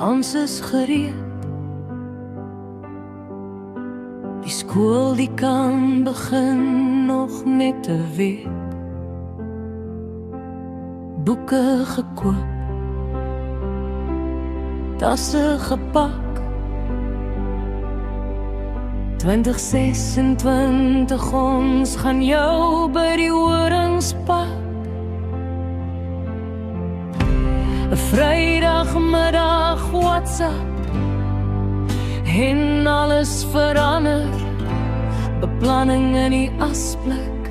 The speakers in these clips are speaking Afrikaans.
Ons is gereed. Die skool die kan begin nog net te weet. Boeke gekoop, tasse gepak. 2026 ons gaan jou by die horings pak. 'n Vrydagmiddag WhatsApp en alles verander. Beplanning in die asblik,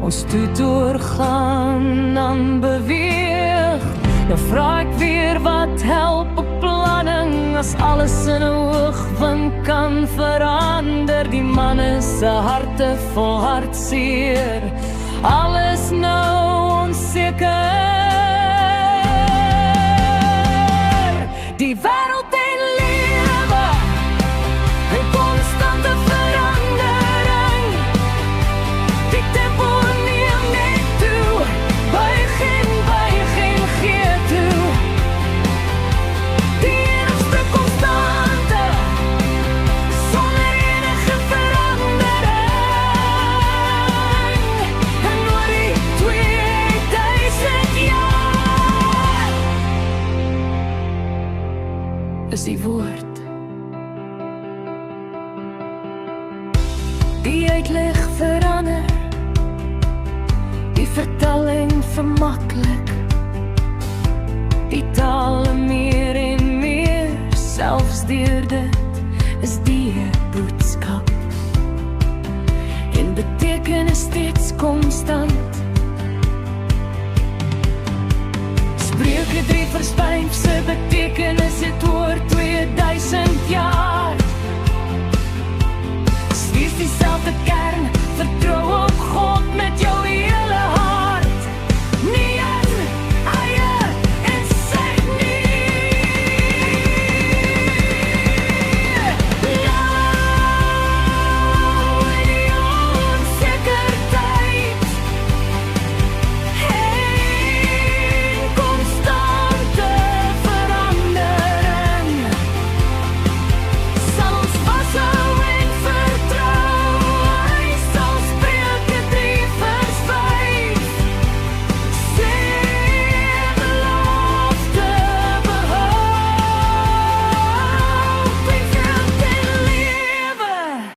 ons toe doorgaan dan beweeg. Nou vra ek weer wat help beplanning as alles in 'n oogwink kan verander. Die manne se harte vol hartseer, alles nou onseker. Die wêreld en lewe in konstante verandering. Die tempo neem net toe, buig en gee toe. Die enigste konstante, sonder enige verandering. En oor die 2000 jaar is die woord. Die uitleg verander, die vertelling vermaklik. Die tale meer en meer, selfs deur dit is die boodskap. En betekenis steeds konstant. Spreuke 3 vers